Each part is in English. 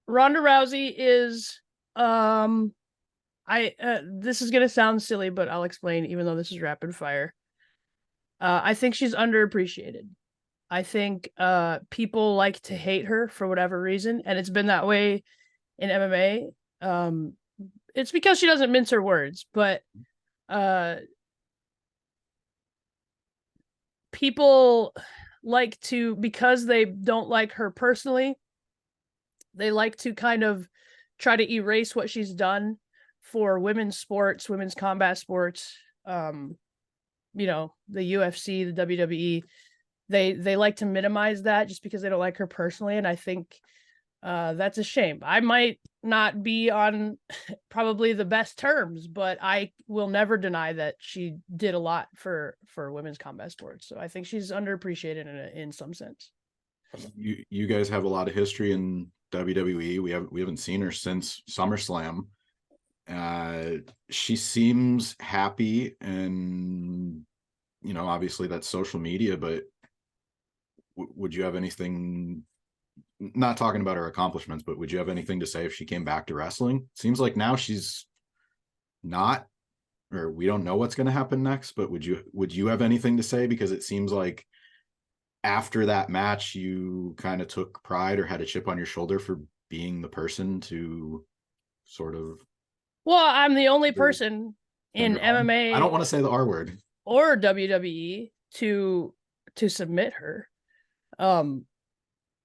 Ronda Rousey is this is gonna sound silly, but I'll explain even though this is rapid fire. I think she's underappreciated. I think people like to hate her for whatever reason, and it's been that way in MMA. It's because she doesn't mince her words, but uh people like to, because they don't like her personally, they like to kind of try to erase what she's done for women's sports, women's combat sports, the UFC, the WWE. They like to minimize that just because they don't like her personally, and I think that's a shame. I might not be on probably the best terms, but I will never deny that she did a lot for women's combat sports. So I think she's underappreciated in some sense. You guys have a lot of history in WWE. We haven't seen her since SummerSlam. She seems happy, and obviously that's social media, but would you have anything, not talking about her accomplishments, but would you have anything to say if she came back to wrestling? Seems like now she's not, or we don't know what's going to happen next, but would you have anything to say? Because it seems like after that match, you kind of took pride or had a chip on your shoulder for being the person to sort of. Well, I'm the only person in MMA. I don't want to say the R word. Or WWE to submit her.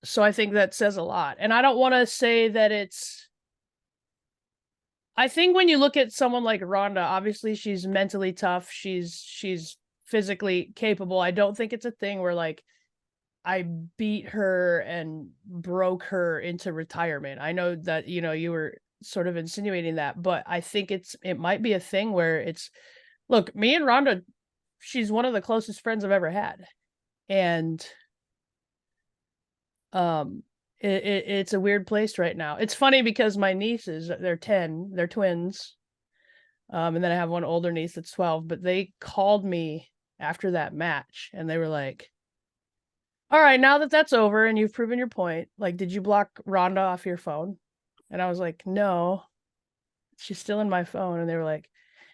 So I think that says a lot. And I don't want to say that it's. I think when you look at someone like Ronda, obviously she's mentally tough. She's physically capable. I don't think it's a thing where like I beat her and broke her into retirement. I know that you were sort of insinuating that, but I think it might be a thing where it's, look, me and Ronda, she's one of the closest friends I've ever had. And it's a weird place right now. It's funny because my nieces, they're 10, they're twins. And then I have one older niece that's 12, but they called me after that match and they were like, all right, now that that's over and you've proven your point, like, did you block Ronda off your phone? And I was like, no, she's still in my phone. And they were like,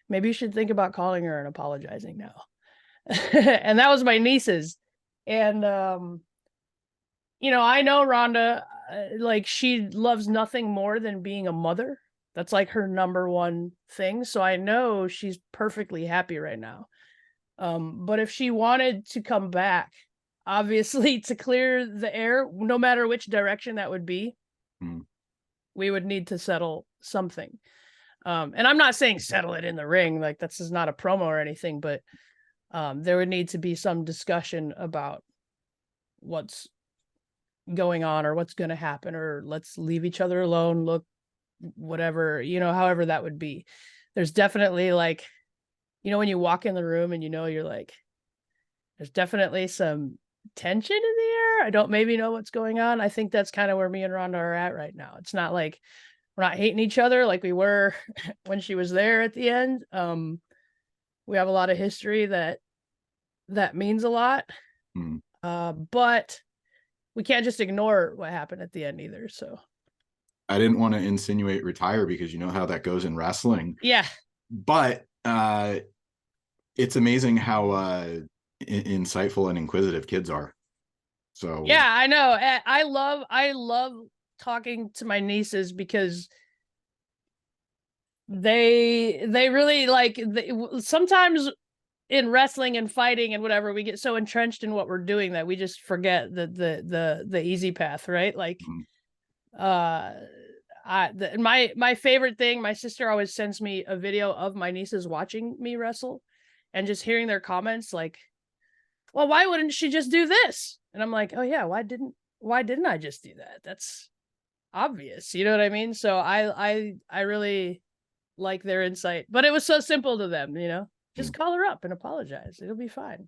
maybe you should think about calling her and apologizing now. And that was my nieces. And, I know Ronda, like, she loves nothing more than being a mother. That's like her number one thing. So I know she's perfectly happy right now. But if she wanted to come back, obviously to clear the air, no matter which direction that would be, we would need to settle something. And I'm not saying settle it in the ring, like this is not a promo or anything, but there would need to be some discussion about what's going on or what's going to happen, or let's leave each other alone, look, whatever, however that would be. There's definitely, like, when you walk in the room and you're like, there's definitely some tension in the air. I don't maybe know what's going on. I think that's kind of where me and Ronda are at right now. It's not like we're not hating each other like we were when she was there at the end. We have a lot of history that means a lot. But we can't just ignore what happened at the end either. So I didn't want to insinuate retire because you know how that goes in wrestling. Yeah. But it's amazing how insightful and inquisitive kids are. So yeah, I know. I love talking to my nieces because they really like, sometimes in wrestling and fighting and whatever, we get so entrenched in what we're doing that we just forget the easy path, right? Like, my favorite thing, my sister always sends me a video of my nieces watching me wrestle and just hearing their comments like, well, why wouldn't she just do this? And I'm like, oh yeah, why didn't I just do that? That's obvious. You know what I mean? So I really like their insight, but it was so simple to them, just call her up and apologize. It'll be fine.